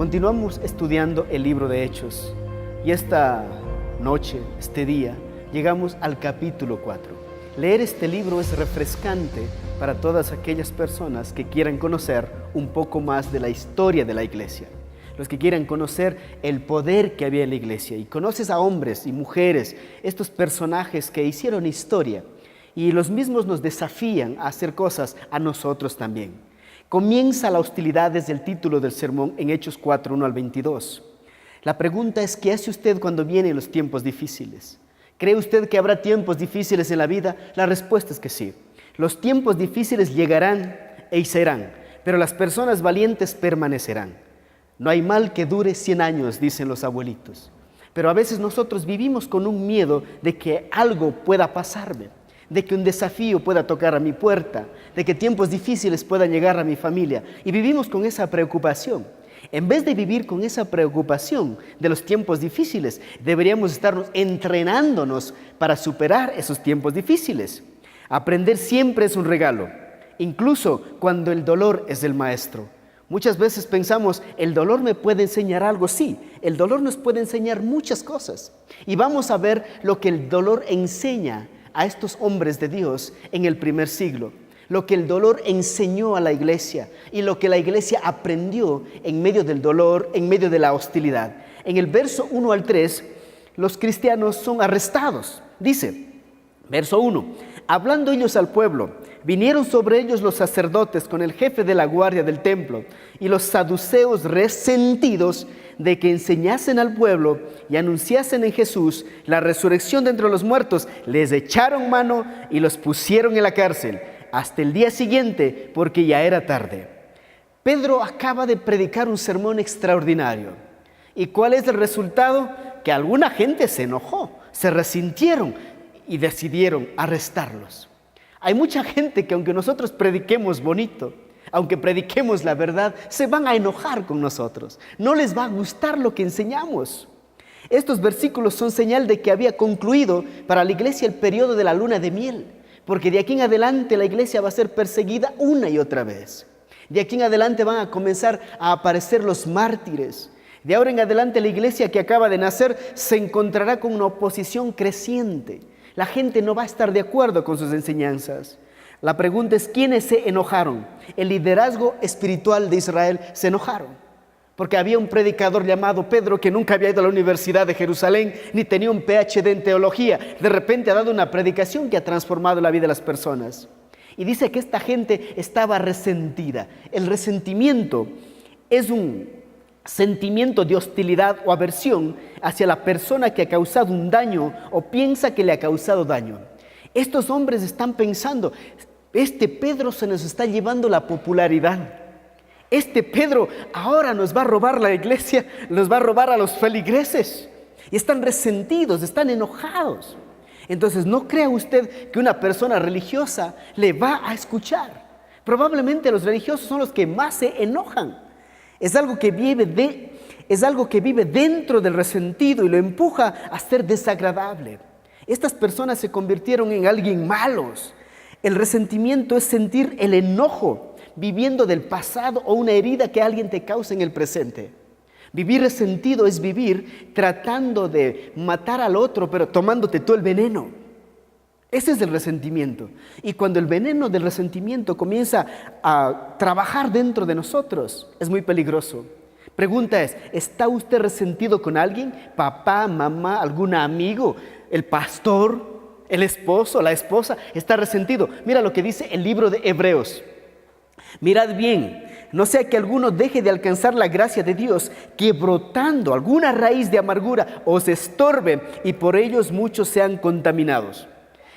Continuamos estudiando el libro de Hechos y esta noche, este día, llegamos al capítulo 4. Leer este libro es refrescante para todas aquellas personas que quieran conocer un poco más de la historia de la iglesia. Los que quieran conocer el poder que había en la iglesia. Y conoces a hombres y mujeres, estos personajes que hicieron historia. Y los mismos nos desafían a hacer cosas a nosotros también. Comienza la hostilidad desde el título del sermón en Hechos 4, 1 al 22. La pregunta es, ¿qué hace usted cuando vienen los tiempos difíciles? ¿Cree usted que habrá tiempos difíciles en la vida? La respuesta es que sí. Los tiempos difíciles llegarán y serán, pero las personas valientes permanecerán. No hay mal que dure 100 años, dicen los abuelitos. Pero a veces nosotros vivimos con un miedo de que algo pueda pasarme, de que un desafío pueda tocar a mi puerta, de que tiempos difíciles puedan llegar a mi familia. Y vivimos con esa preocupación. En vez de vivir con esa preocupación de los tiempos difíciles, deberíamos estarnos entrenándonos para superar esos tiempos difíciles. Aprender siempre es un regalo, incluso cuando el dolor es el maestro. Muchas veces pensamos, el dolor me puede enseñar algo. Sí, el dolor nos puede enseñar muchas cosas. Y vamos a ver lo que el dolor enseña a estos hombres de Dios en el primer siglo. Lo que el dolor enseñó a la iglesia y lo que la iglesia aprendió en medio del dolor, en medio de la hostilidad. En el verso 1 al 3, los cristianos son arrestados. Dice, verso 1, hablando ellos al pueblo, vinieron sobre ellos los sacerdotes con el jefe de la guardia del templo y los saduceos resentidos de que enseñasen al pueblo y anunciasen en Jesús la resurrección de entre los muertos, les echaron mano y los pusieron en la cárcel hasta el día siguiente, porque ya era tarde. Pedro acaba de predicar un sermón extraordinario. ¿Y cuál es el resultado? Que alguna gente se enojó, se resintieron y decidieron arrestarlos. Hay mucha gente que aunque nosotros prediquemos bonito, aunque prediquemos la verdad, se van a enojar con nosotros. No les va a gustar lo que enseñamos. Estos versículos son señal de que había concluido para la iglesia el periodo de la luna de miel, porque de aquí en adelante la iglesia va a ser perseguida una y otra vez. De aquí en adelante van a comenzar a aparecer los mártires. De ahora en adelante la iglesia que acaba de nacer se encontrará con una oposición creciente. La gente no va a estar de acuerdo con sus enseñanzas. La pregunta es, ¿quiénes se enojaron? El liderazgo espiritual de Israel se enojaron. Porque había un predicador llamado Pedro que nunca había ido a la Universidad de Jerusalén, ni tenía un PhD en teología. De repente ha dado una predicación que ha transformado la vida de las personas. Y dice que esta gente estaba resentida. El resentimiento es un sentimiento de hostilidad o aversión hacia la persona que ha causado un daño o piensa que le ha causado daño. Estos hombres están pensando, este Pedro se nos está llevando la popularidad. Este Pedro ahora nos va a robar la iglesia, nos va a robar a los feligreses. Y están resentidos, están enojados. Entonces no crea usted que una persona religiosa le va a escuchar. Probablemente los religiosos son los que más se enojan. Es algo que vive dentro del resentido y lo empuja a ser desagradable. Estas personas se convirtieron en alguien malos. El resentimiento es sentir el enojo viviendo del pasado o una herida que alguien te causa en el presente. Vivir resentido es vivir tratando de matar al otro, pero tomándote tú el veneno. Ese es el resentimiento. Y cuando el veneno del resentimiento comienza a trabajar dentro de nosotros, es muy peligroso. Pregunta es, ¿está usted resentido con alguien? Papá, mamá, algún amigo, el pastor, el esposo, la esposa, está resentido. Mira lo que dice el libro de Hebreos. Mirad bien, no sea que alguno deje de alcanzar la gracia de Dios, que brotando alguna raíz de amargura os estorbe y por ellos muchos sean contaminados.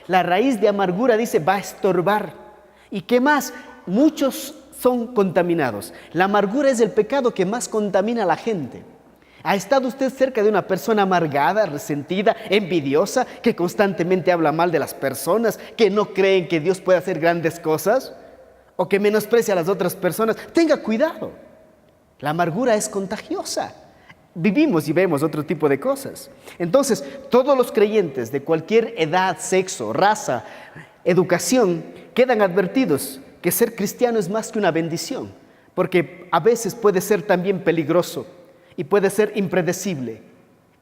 La raíz de amargura dice va a estorbar. ¿Y qué más? Muchos son contaminados. La amargura es el pecado que más contamina a la gente. ¿Ha estado usted cerca de una persona amargada, resentida, envidiosa, que constantemente habla mal de las personas, que no creen que Dios puede hacer grandes cosas? ¿O que menosprecia a las otras personas? Tenga cuidado. La amargura es contagiosa. Vivimos y vemos otro tipo de cosas. Entonces, todos los creyentes de cualquier edad, sexo, raza, educación, quedan advertidos que ser cristiano es más que una bendición. porque a veces puede ser también peligroso y puede ser impredecible.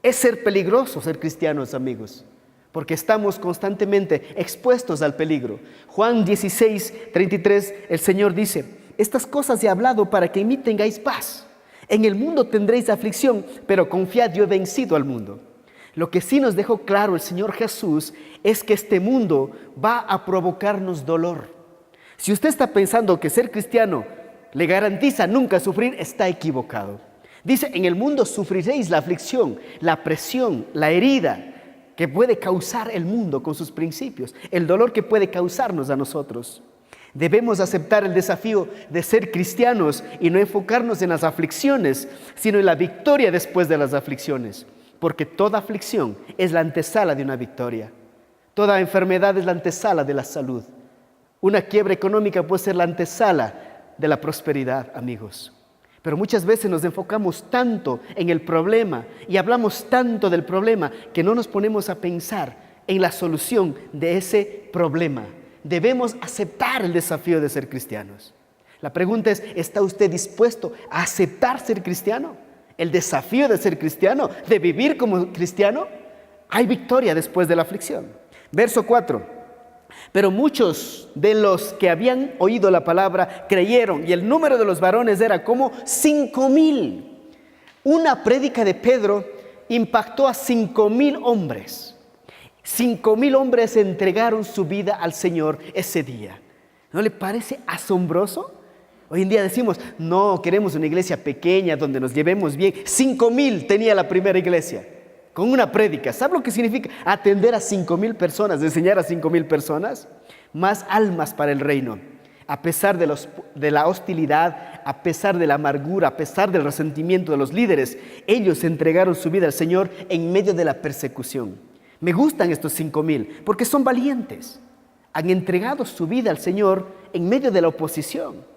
Es ser peligroso ser cristianos, amigos, porque estamos constantemente expuestos al peligro. Juan 16:33, el Señor dice: estas cosas he hablado para que en mí tengáis paz. En el mundo tendréis aflicción, pero confiad, yo he vencido al mundo. Lo que sí nos dejó claro el Señor Jesús es que este mundo va a provocarnos dolor. Si usted está pensando que ser cristiano le garantiza nunca sufrir, está equivocado. Dice: en el mundo sufriréis la aflicción, la presión, la herida que puede causar el mundo con sus principios, el dolor que puede causarnos a nosotros. Debemos aceptar el desafío de ser cristianos y no enfocarnos en las aflicciones, sino en la victoria después de las aflicciones, porque toda aflicción es la antesala de una victoria. Toda enfermedad es la antesala de la salud. Una quiebra económica puede ser la antesala de la prosperidad, amigos. Pero muchas veces nos enfocamos tanto en el problema y hablamos tanto del problema que no nos ponemos a pensar en la solución de ese problema. Debemos aceptar el desafío de ser cristianos. La pregunta es: ¿está usted dispuesto a aceptar ser cristiano? El desafío de ser cristiano, de vivir como cristiano. Hay victoria después de la aflicción. Verso 4. Pero muchos de los que habían oído la palabra creyeron, y el número de los varones era como 5,000. Una prédica de Pedro impactó a 5,000 hombres. 5,000 hombres entregaron su vida al Señor ese día. ¿No le parece asombroso? Hoy en día decimos: no, queremos una iglesia pequeña donde nos llevemos bien. 5,000 tenía la primera iglesia, con una prédica. ¿Sabe lo que significa atender a 5,000 personas, enseñar a 5,000 personas? Más almas para el reino. A pesar de la hostilidad, a pesar de la amargura, a pesar del resentimiento de los líderes, ellos entregaron su vida al Señor en medio de la persecución. Me gustan estos 5,000 porque son valientes. Han entregado su vida al Señor en medio de la oposición.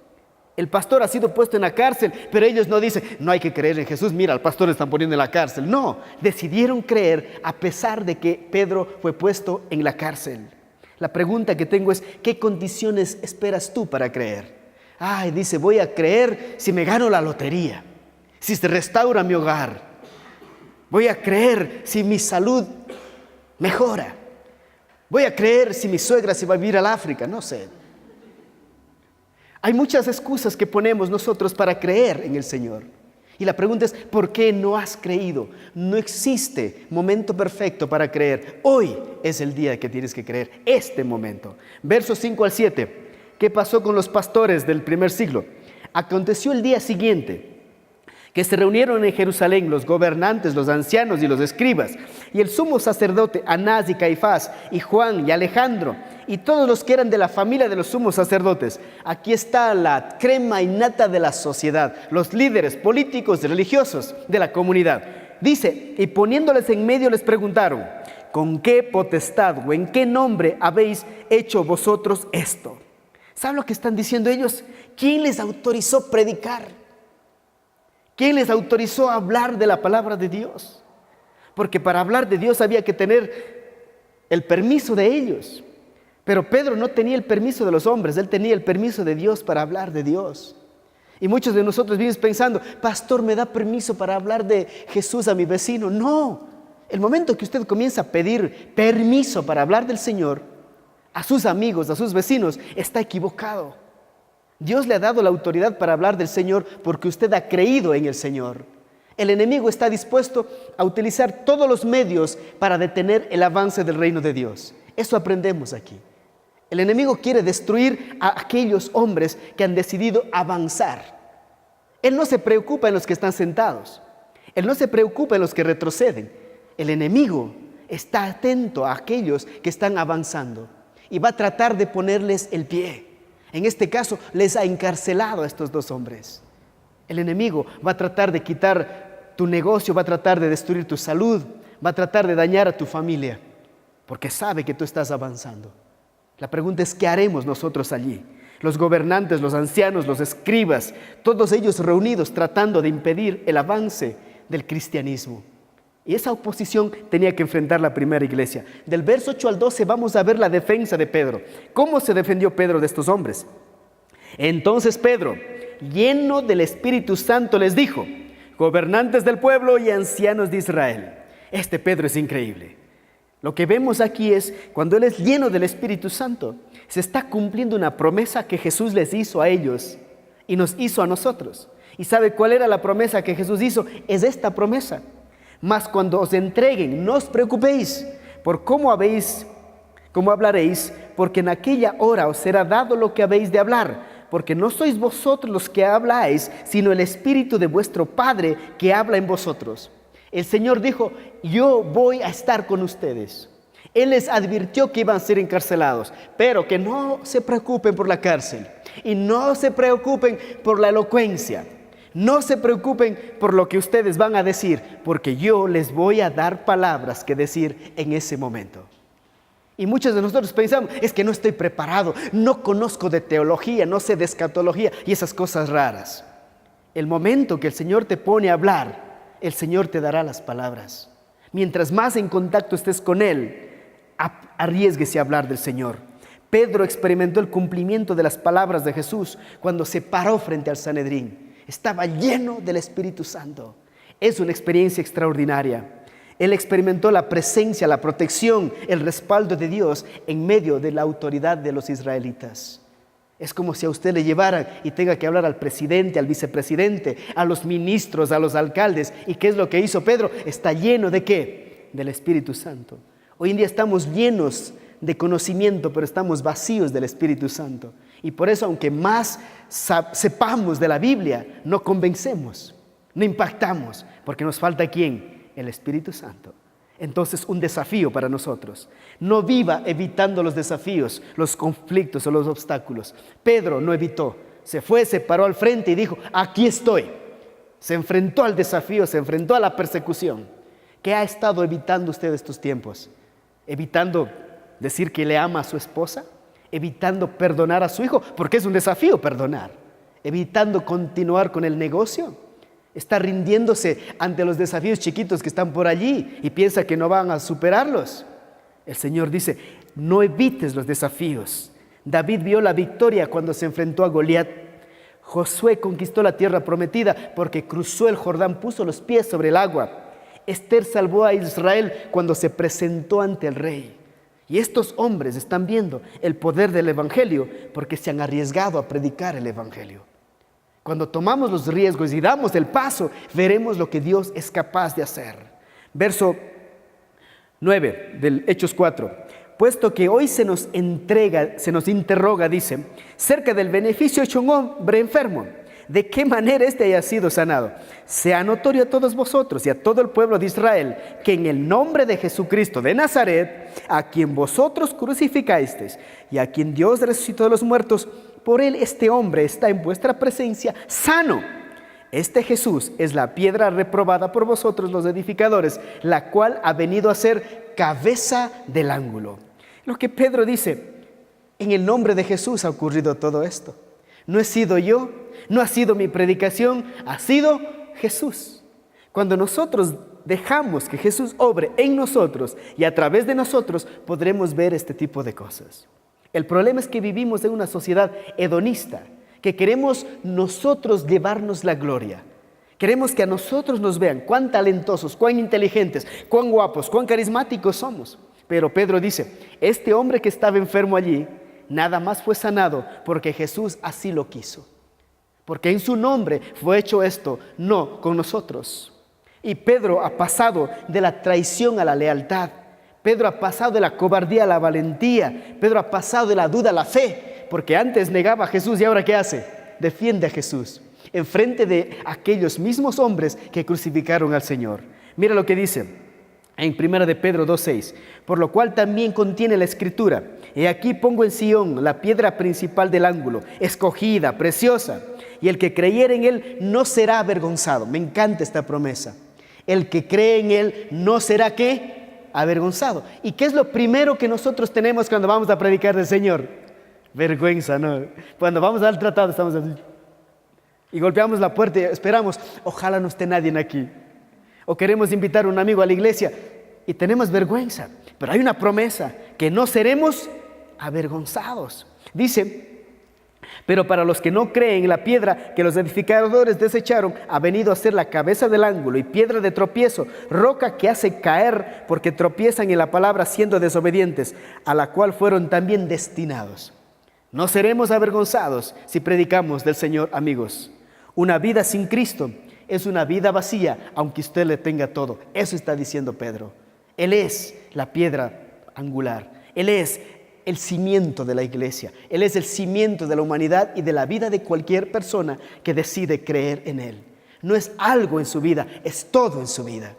El pastor ha sido puesto en la cárcel, pero ellos no dicen: no hay que creer en Jesús, mira, al pastor están poniendo en la cárcel. No, decidieron creer a pesar de que Pedro fue puesto en la cárcel. La pregunta que tengo es: ¿qué condiciones esperas tú para creer? Dice: voy a creer si me gano la lotería, si se restaura mi hogar. Voy a creer si mi salud mejora. Voy a creer si mi suegra se va a vivir al África, no sé. Hay muchas excusas que ponemos nosotros para creer en el Señor. Y la pregunta es: ¿por qué no has creído? No existe momento perfecto para creer. Hoy es el día que tienes que creer, este momento. Versos 5 al 7. ¿Qué pasó con los pastores del primer siglo? Aconteció el día siguiente que se reunieron en Jerusalén los gobernantes, los ancianos y los escribas, y el sumo sacerdote Anás y Caifás, y Juan y Alejandro, y todos los que eran de la familia de los sumos sacerdotes. Aquí está la crema innata de la sociedad, los líderes políticos y religiosos de la comunidad. Dice: y poniéndoles en medio les preguntaron: ¿con qué potestad o en qué nombre habéis hecho vosotros esto? ¿Saben lo que están diciendo ellos? ¿Quién les autorizó predicar? ¿Quién les autorizó a hablar de la palabra de Dios? Porque para hablar de Dios había que tener el permiso de ellos. Pero Pedro no tenía el permiso de los hombres, él tenía el permiso de Dios para hablar de Dios. Y muchos de nosotros vivimos pensando: pastor, ¿me da permiso para hablar de Jesús a mi vecino? No, el momento que usted comienza a pedir permiso para hablar del Señor a sus amigos, a sus vecinos, está equivocado. Dios le ha dado la autoridad para hablar del Señor porque usted ha creído en el Señor. El enemigo está dispuesto a utilizar todos los medios para detener el avance del reino de Dios. Eso aprendemos aquí. El enemigo quiere destruir a aquellos hombres que han decidido avanzar. Él no se preocupa en los que están sentados. Él no se preocupa en los que retroceden. El enemigo está atento a aquellos que están avanzando y va a tratar de ponerles el pie. En este caso, les ha encarcelado a estos dos hombres. El enemigo va a tratar de quitar tu negocio, va a tratar de destruir tu salud, va a tratar de dañar a tu familia, porque sabe que tú estás avanzando. La pregunta es: ¿qué haremos nosotros allí? Los gobernantes, los ancianos, los escribas, todos ellos reunidos tratando de impedir el avance del cristianismo. Y esa oposición tenía que enfrentar la primera iglesia. Del verso 8 al 12 vamos a ver la defensa de Pedro. ¿Cómo se defendió Pedro de estos hombres? Entonces Pedro, lleno del Espíritu Santo, les dijo: gobernantes del pueblo y ancianos de Israel. Este Pedro es increíble. Lo que vemos aquí es, cuando él es lleno del Espíritu Santo, se está cumpliendo una promesa que Jesús les hizo a ellos y nos hizo a nosotros. ¿Y sabe cuál era la promesa que Jesús hizo? Es esta promesa: mas cuando os entreguen, no os preocupéis por cómo hablaréis, porque en aquella hora os será dado lo que habéis de hablar, porque no sois vosotros los que habláis, sino el Espíritu de vuestro Padre que habla en vosotros. El Señor dijo: yo voy a estar con ustedes. Él les advirtió que iban a ser encarcelados, pero que no se preocupen por la cárcel y no se preocupen por la elocuencia. No se preocupen por lo que ustedes van a decir, porque yo les voy a dar palabras que decir en ese momento. Y muchos de nosotros pensamos: es que no estoy preparado, no conozco de teología, no sé de escatología y esas cosas raras. El momento que el Señor te pone a hablar, el Señor te dará las palabras. Mientras más en contacto estés con Él, arriésguese a hablar del Señor. Pedro experimentó el cumplimiento de las palabras de Jesús cuando se paró frente al Sanedrín. Estaba lleno del Espíritu Santo. Es una experiencia extraordinaria. Él experimentó la presencia, la protección, el respaldo de Dios en medio de la autoridad de los israelitas. Es como si a usted le llevaran y tenga que hablar al presidente, al vicepresidente, a los ministros, a los alcaldes. ¿Y qué es lo que hizo Pedro? Está lleno ¿de qué? Del Espíritu Santo. Hoy en día estamos llenos de conocimiento, pero estamos vacíos del Espíritu Santo. Y por eso, aunque más sepamos de la Biblia, no convencemos, no impactamos, porque nos falta ¿quién? El Espíritu Santo. Entonces, un desafío para nosotros: no viva evitando los desafíos, los conflictos o los obstáculos. Pedro no evitó, se fue, se paró al frente y dijo: aquí estoy. Se enfrentó al desafío, se enfrentó a la persecución. ¿Qué ha estado evitando usted estos tiempos? ¿Evitando decir que le ama a su esposa? ¿Evitando perdonar a su hijo? Porque es un desafío perdonar. ¿Evitando continuar con el negocio? ¿Está rindiéndose ante los desafíos chiquitos que están por allí y piensa que no van a superarlos? El Señor dice: no evites los desafíos. David vio la victoria cuando se enfrentó a Goliat. Josué conquistó la tierra prometida porque cruzó el Jordán, puso los pies sobre el agua. Esther salvó a Israel cuando se presentó ante el rey. Y estos hombres están viendo el poder del Evangelio porque se han arriesgado a predicar el Evangelio. Cuando tomamos los riesgos y damos el paso, veremos lo que Dios es capaz de hacer. Verso 9 del Hechos 4. Puesto que hoy se nos interroga, dice, cerca del beneficio hecho a un hombre enfermo, ¿de qué manera éste haya sido sanado? Sea notorio a todos vosotros y a todo el pueblo de Israel que en el nombre de Jesucristo de Nazaret, a quien vosotros crucificasteis y a quien Dios resucitó de los muertos, por él este hombre está en vuestra presencia sano. Este Jesús es la piedra reprobada por vosotros los edificadores, la cual ha venido a ser cabeza del ángulo. Lo que Pedro dice: en el nombre de Jesús ha ocurrido todo esto. No he sido yo, no ha sido mi predicación, ha sido Jesús. Cuando nosotros dejamos que Jesús obre en nosotros y a través de nosotros, podremos ver este tipo de cosas. El problema es que vivimos en una sociedad hedonista, que queremos nosotros llevarnos la gloria. Queremos que a nosotros nos vean cuán talentosos, cuán inteligentes, cuán guapos, cuán carismáticos somos. Pero Pedro dice: este hombre que estaba enfermo allí, nada más fue sanado porque Jesús así lo quiso. Porque en su nombre fue hecho esto, no con nosotros. Y Pedro ha pasado de la traición a la lealtad. Pedro ha pasado de la cobardía a la valentía. Pedro ha pasado de la duda a la fe. Porque antes negaba a Jesús y ahora ¿qué hace? Defiende a Jesús en frente de aquellos mismos hombres que crucificaron al Señor. Mira lo que dice en 1 de Pedro 2:6. Por lo cual también contiene la Escritura: he aquí pongo en Sión la piedra principal del ángulo, escogida, preciosa, y el que creyere en él no será avergonzado. Me encanta esta promesa. El que cree en él no será ¿qué? Avergonzado. ¿Y qué es lo primero que nosotros tenemos cuando vamos a predicar del Señor? Vergüenza, ¿no? Cuando vamos al tratado estamos así y golpeamos la puerta y esperamos: ojalá no esté nadie aquí. O queremos invitar a un amigo a la iglesia y tenemos vergüenza. Pero hay una promesa: que no seremos avergonzados. Dice Pero para los que no creen, la piedra que los edificadores desecharon ha venido a ser la cabeza del ángulo y piedra de tropiezo, roca que hace caer porque tropiezan en la palabra siendo desobedientes, a la cual fueron también destinados. No seremos avergonzados si predicamos del Señor, amigos. Una vida sin Cristo es una vida vacía, aunque usted le tenga todo. Eso está diciendo Pedro. Él es la piedra angular. Él es el cimiento de la iglesia. Él es el cimiento de la humanidad y de la vida de cualquier persona que decide creer en Él. No es algo en su vida, es todo en su vida.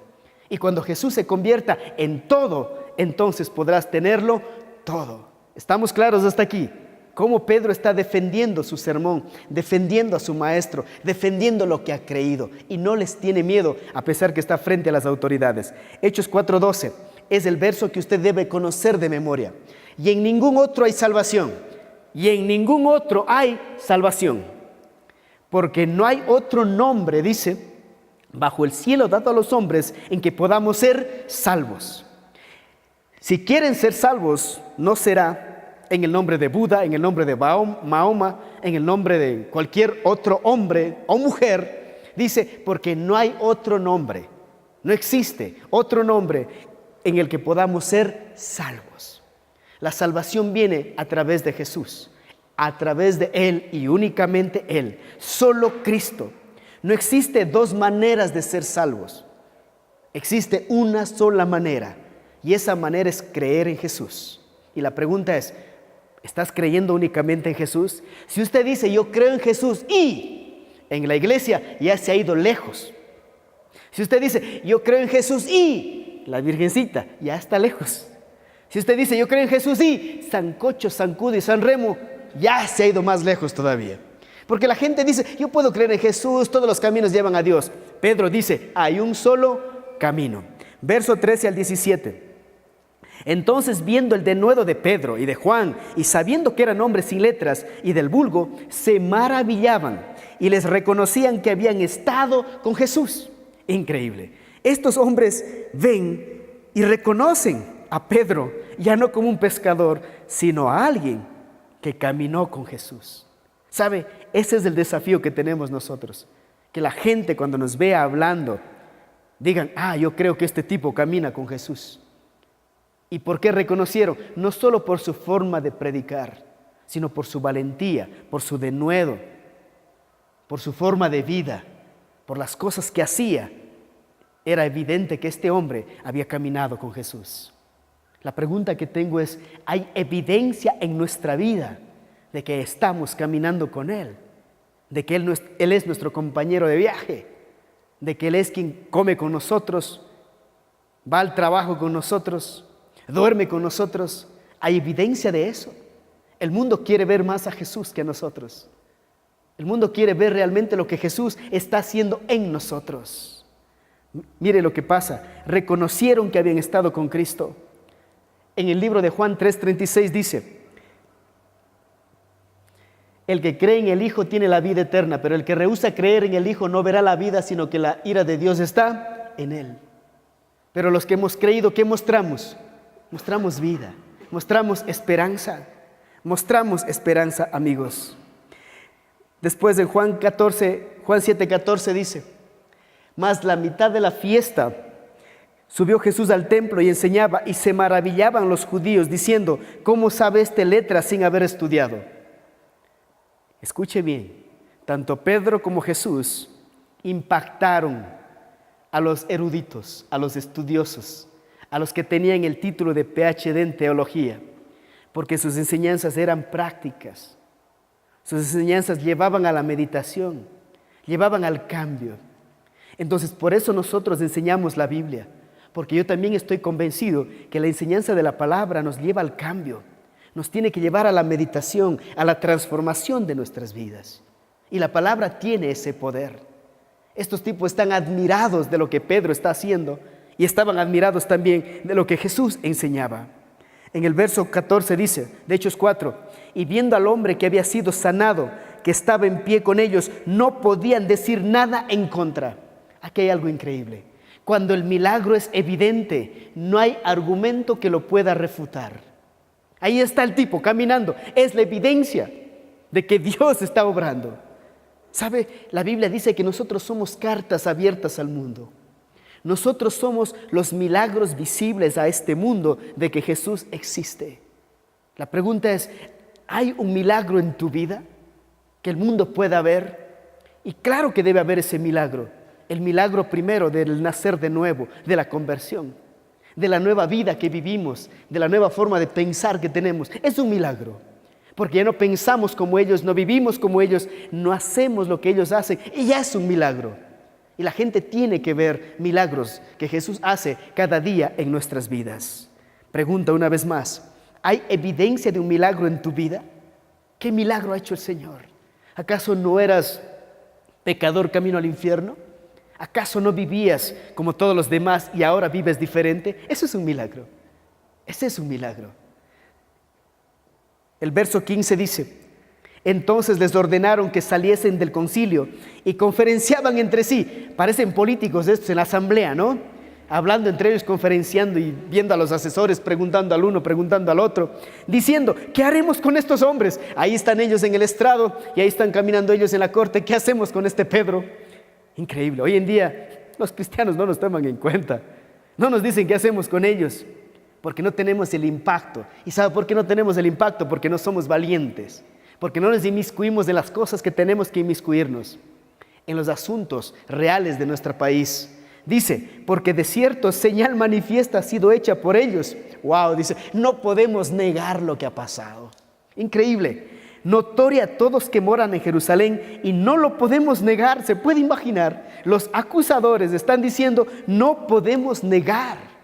Y cuando Jesús se convierta en todo, entonces podrás tenerlo todo. ¿Estamos claros hasta aquí? Cómo Pedro está defendiendo su sermón, defendiendo a su maestro, defendiendo lo que ha creído y no les tiene miedo a pesar que está frente a las autoridades. Hechos 4:12 es el verso que usted debe conocer de memoria. Y en ningún otro hay salvación, y en ningún otro hay salvación, porque no hay otro nombre, dice, bajo el cielo dado a los hombres en que podamos ser salvos. Si quieren ser salvos, no será en el nombre de Buda, en el nombre de Mahoma, en el nombre de cualquier otro hombre o mujer. Dice, porque no hay otro nombre, no existe otro nombre en el que podamos ser salvos. La salvación viene a través de Jesús, a través de Él y únicamente Él, solo Cristo. No existe dos maneras de ser salvos, existe una sola manera y esa manera es creer en Jesús. Y la pregunta es, ¿estás creyendo únicamente en Jesús? Si usted dice, yo creo en Jesús y en la iglesia ya se ha ido lejos. Si usted dice, yo creo en Jesús y la Virgencita ya está lejos. Si usted dice, yo creo en Jesús y Sancocho, Sancudo y San Remo, ya se ha ido más lejos todavía. Porque la gente dice, yo puedo creer en Jesús, todos los caminos llevan a Dios. Pedro dice, hay un solo camino. Verso 13 al 17. Entonces, viendo el denuedo de Pedro y de Juan, y sabiendo que eran hombres sin letras y del vulgo, se maravillaban y les reconocían que habían estado con Jesús. Increíble. Estos hombres ven y reconocen a Pedro ya no como un pescador, sino a alguien que caminó con Jesús. ¿Sabe? Ese es el desafío que tenemos nosotros. Que la gente cuando nos vea hablando, digan, yo creo que este tipo camina con Jesús. ¿Y por qué reconocieron? No solo por su forma de predicar, sino por su valentía, por su denuedo, por su forma de vida, por las cosas que hacía. Era evidente que este hombre había caminado con Jesús. La pregunta que tengo es, ¿hay evidencia en nuestra vida de que estamos caminando con Él? De que Él es nuestro compañero de viaje, de que Él es quien come con nosotros, va al trabajo con nosotros, duerme con nosotros. ¿Hay evidencia de eso? El mundo quiere ver más a Jesús que a nosotros. El mundo quiere ver realmente lo que Jesús está haciendo en nosotros. Mire lo que pasa. Reconocieron que habían estado con Cristo. En el libro de Juan 3:36 dice, el que cree en el Hijo tiene la vida eterna, pero el que rehúsa creer en el Hijo no verá la vida, sino que la ira de Dios está en él. Pero los que hemos creído, ¿qué mostramos? Mostramos vida, mostramos esperanza, amigos. Después de Juan 7:14 dice, mas la mitad de la fiesta subió Jesús al templo y enseñaba, y se maravillaban los judíos diciendo, ¿cómo sabe este letra sin haber estudiado? Escuche bien, tanto Pedro como Jesús impactaron a los eruditos, a los estudiosos, a los que tenían el título de PhD en teología, porque sus enseñanzas eran prácticas, sus enseñanzas llevaban a la meditación, llevaban al cambio. Entonces, por eso nosotros enseñamos la Biblia, porque yo también estoy convencido que la enseñanza de la palabra nos lleva al cambio, nos tiene que llevar a la meditación, a la transformación de nuestras vidas. Y la palabra tiene ese poder. Estos tipos están admirados de lo que Pedro está haciendo y estaban admirados también de lo que Jesús enseñaba. En el verso 14 dice, de Hechos 4, y viendo al hombre que había sido sanado, que estaba en pie con ellos, no podían decir nada en contra. Aquí hay algo increíble. Cuando el milagro es evidente, no hay argumento que lo pueda refutar. Ahí está el tipo caminando, es la evidencia. de que Dios está obrando. ¿Sabe? La Biblia dice que nosotros somos cartas abiertas al mundo. Nosotros somos los milagros visibles a este mundo de que Jesús existe. La pregunta es, ¿hay un milagro en tu vida que el mundo pueda ver? Y claro que debe haber ese milagro. El milagro primero del nacer de nuevo, de la conversión, de la nueva vida que vivimos, de la nueva forma de pensar que tenemos. Es un milagro. Porque ya no pensamos como ellos, no vivimos como ellos, no hacemos lo que ellos hacen. Y ya es un milagro. Y la gente tiene que ver milagros que Jesús hace cada día en nuestras vidas. Pregunta una vez más, ¿hay evidencia de un milagro en tu vida? ¿Qué milagro ha hecho el Señor? ¿Acaso no eras pecador camino al infierno? ¿Acaso no vivías como todos los demás y ahora vives diferente? Eso es un milagro. Ese es un milagro. El verso 15 dice, entonces les ordenaron que saliesen del concilio y conferenciaban entre sí. Parecen políticos estos en la asamblea, ¿no? Hablando entre ellos, conferenciando y viendo a los asesores, preguntando al uno, preguntando al otro, diciendo, ¿qué haremos con estos hombres? Ahí están ellos en el estrado y ahí están caminando ellos en la corte. ¿Qué hacemos con este Pedro? Increíble. Hoy en día los cristianos no nos toman en cuenta. No nos dicen qué hacemos con ellos. Porque no tenemos el impacto. ¿Y sabe por qué no tenemos el impacto? Porque no somos valientes. Porque no nos inmiscuimos en las cosas que tenemos que inmiscuirnos. En los asuntos reales de nuestro país. Dice, porque de cierto señal manifiesta ha sido hecha por ellos. Wow, dice, no podemos negar lo que ha pasado. Increíble. Notoria a todos que moran en Jerusalén y no lo podemos negar. ¿Se puede imaginar? Los acusadores están diciendo, no podemos negar.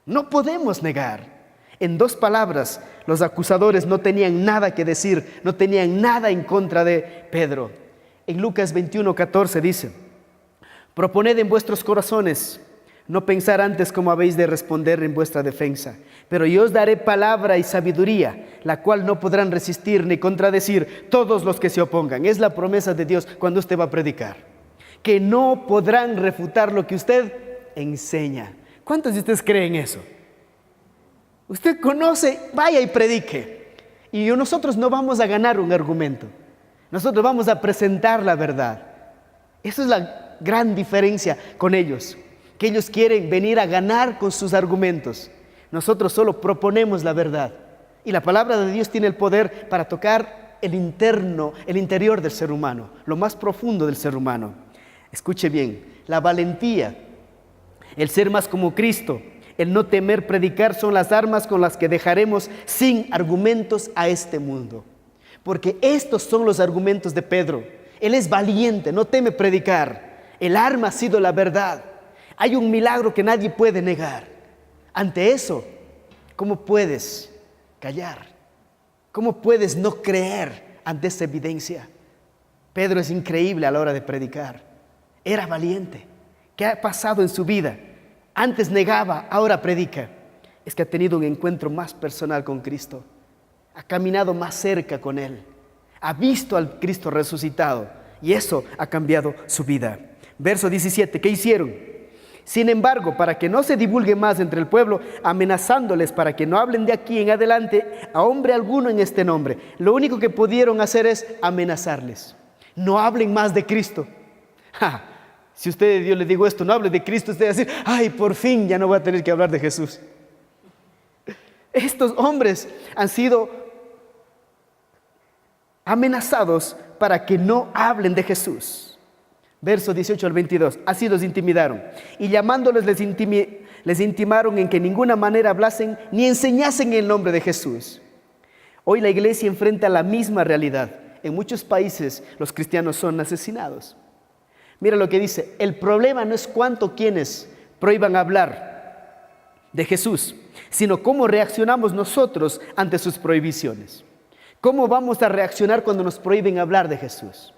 No podemos negar. En dos palabras, los acusadores no tenían nada que decir, no tenían nada en contra de Pedro. En Lucas 21:14 dice, proponed en vuestros corazones no pensar antes cómo habéis de responder en vuestra defensa, pero yo os daré palabra y sabiduría, la cual no podrán resistir ni contradecir todos los que se opongan. Es la promesa de Dios cuando usted va a predicar, que no podrán refutar lo que usted enseña. ¿Cuántos de ustedes creen eso? Usted conoce, vaya y predique. Y nosotros no vamos a ganar un argumento. Nosotros vamos a presentar la verdad. Esa es la gran diferencia con ellos. Que ellos quieren venir a ganar con sus argumentos. Nosotros solo proponemos la verdad. Y la palabra de Dios tiene el poder para tocar el interior del ser humano, lo más profundo del ser humano. Escuche bien, la valentía, el ser más como Cristo, el no temer predicar son las armas con las que dejaremos sin argumentos a este mundo. Porque estos son los argumentos de Pedro. Él es valiente, no teme predicar. El arma ha sido la verdad. Hay un milagro que nadie puede negar. Ante eso, ¿cómo puedes callar? ¿Cómo puedes no creer ante esa evidencia? Pedro es increíble a la hora de predicar. Era valiente. ¿Qué ha pasado en su vida? Antes negaba, ahora predica. Es que ha tenido un encuentro más personal con Cristo. Ha caminado más cerca con Él. Ha visto al Cristo resucitado. Y eso ha cambiado su vida. Verso 17, ¿qué hicieron? Sin embargo, para que no se divulgue más entre el pueblo, amenazándoles para que no hablen de aquí en adelante a hombre alguno en este nombre. Lo único que pudieron hacer es amenazarles. No hablen más de Cristo. Si usted, yo le digo esto, no hable de Cristo, usted va a decir, ay, por fin ya no voy a tener que hablar de Jesús. Estos hombres han sido amenazados para que no hablen de Jesús. Verso 18 al 22, así los intimidaron. Y llamándoles les intimaron en que en ninguna manera hablasen ni enseñasen el nombre de Jesús. Hoy la iglesia enfrenta la misma realidad. En muchos países los cristianos son asesinados. Mira lo que dice, el problema no es cuánto quienes prohíban hablar de Jesús, sino cómo reaccionamos nosotros ante sus prohibiciones. ¿Cómo vamos a reaccionar cuando nos prohíben hablar de Jesús?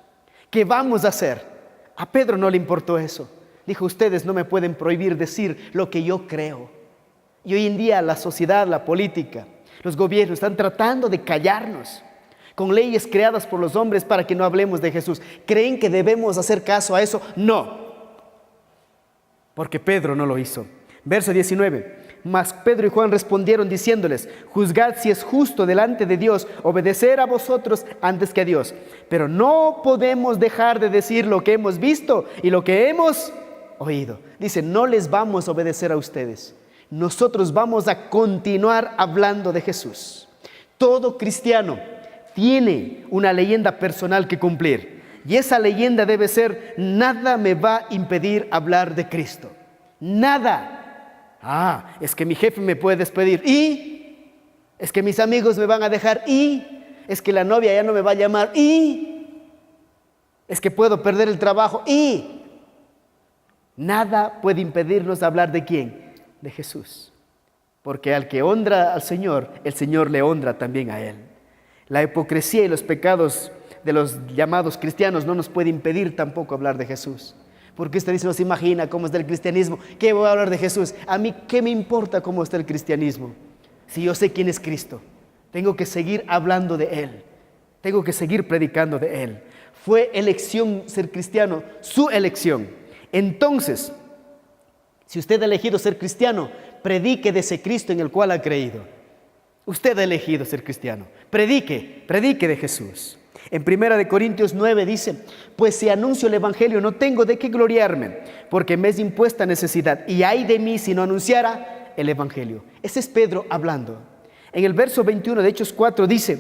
¿Qué vamos a hacer? A Pedro no le importó eso. Dijo, ustedes no me pueden prohibir decir lo que yo creo. Y hoy en día la sociedad, la política, los gobiernos están tratando de callarnos con leyes creadas por los hombres para que no hablemos de Jesús. ¿Creen que debemos hacer caso a eso? No, porque Pedro no lo hizo. Verso 19, Mas Pedro y Juan respondieron diciéndoles: juzgad si es justo delante de Dios obedecer a vosotros antes que a Dios. Pero no podemos dejar de decir lo que hemos visto y lo que hemos oído. Dice, no les vamos a obedecer a ustedes. Nosotros vamos a continuar hablando de Jesús. Todo cristiano tiene una leyenda personal que cumplir. Y esa leyenda debe ser: nada me va a impedir hablar de Cristo. Nada. Es que mi jefe me puede despedir. Y es que mis amigos me van a dejar. Y es que la novia ya no me va a llamar. Y es que puedo perder el trabajo. Y nada puede impedirnos hablar de ¿quién? De Jesús. Porque al que honra al Señor, el Señor le honra también a Él. La hipocresía y los pecados de los llamados cristianos no nos puede impedir tampoco hablar de Jesús. Porque usted dice, no se imagina cómo está el cristianismo. ¿Qué voy a hablar de Jesús? A mí, ¿qué me importa cómo está el cristianismo? Si yo sé quién es Cristo, tengo que seguir hablando de Él. Tengo que seguir predicando de Él. Fue elección ser cristiano, su elección. Entonces, si usted ha elegido ser cristiano, predique de ese Cristo en el cual ha creído. Usted ha elegido ser cristiano. Predique de Jesús. En 1 Corintios 9 dice: pues si anuncio el evangelio no tengo de qué gloriarme, porque me es impuesta necesidad, y ay de mí si no anunciara el evangelio. Ese es Pedro hablando. En el verso 21 de Hechos 4 dice: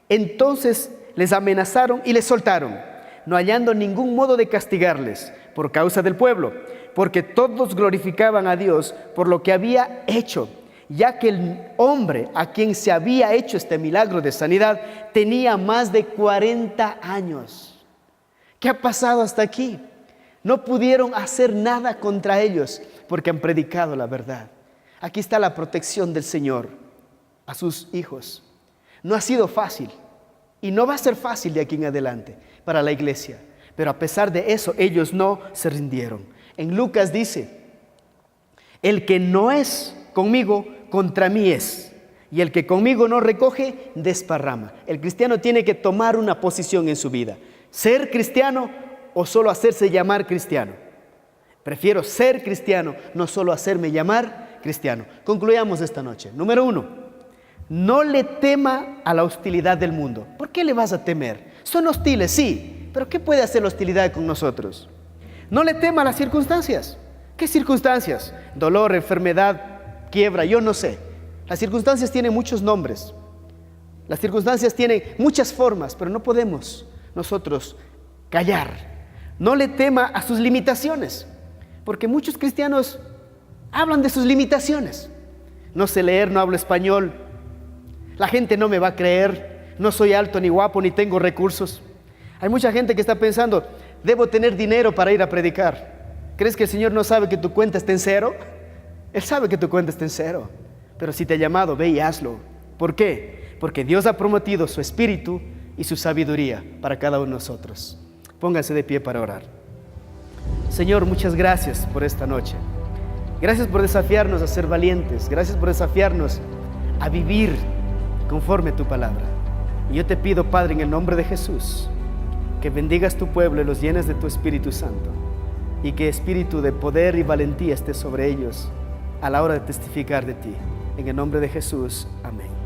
entonces les amenazaron y les soltaron, no hallando ningún modo de castigarles por causa del pueblo, porque todos glorificaban a Dios por lo que había hecho, ya que el hombre a quien se había hecho este milagro de sanidad tenía más de 40 años. ¿Qué ha pasado hasta aquí? No pudieron hacer nada contra ellos porque han predicado la verdad. Aquí está la protección del Señor a sus hijos. No ha sido fácil y no va a ser fácil de aquí en adelante para la iglesia, pero a pesar de eso ellos no se rindieron. En Lucas dice: el que no es conmigo, contra mí es, y el que conmigo no recoge, desparrama. El cristiano tiene que tomar una posición en su vida: ser cristiano o solo hacerse llamar cristiano. Prefiero ser cristiano, no solo hacerme llamar cristiano. Concluyamos esta noche. Número 1, no le tema a la hostilidad del mundo. ¿Por qué le vas a temer? Son hostiles, sí, pero ¿qué puede hacer la hostilidad con nosotros? No le tema a las circunstancias. ¿Qué circunstancias? Dolor, enfermedad, quiebra, yo no sé. Las circunstancias tienen muchos nombres. Las circunstancias tienen muchas formas, pero no podemos nosotros callar. No le tema a sus limitaciones, porque muchos cristianos hablan de sus limitaciones. No sé leer, no hablo español, la gente no me va a creer, no soy alto ni guapo ni tengo recursos. Hay mucha gente que está pensando: debo tener dinero para ir a predicar. ¿Crees que el Señor no sabe que tu cuenta está en cero? Él sabe que tu cuenta está en cero, pero si te ha llamado, ve y hazlo. ¿Por qué? Porque Dios ha prometido su espíritu y su sabiduría para cada uno de nosotros. Pónganse de pie para orar. Señor, muchas gracias por esta noche. Gracias por desafiarnos a ser valientes. Gracias por desafiarnos a vivir conforme a tu palabra. Y yo te pido, Padre, en el nombre de Jesús, que bendigas tu pueblo y los llenes de tu Espíritu Santo, y que espíritu de poder y valentía esté sobre ellos a la hora de testificar de ti. En el nombre de Jesús, amén.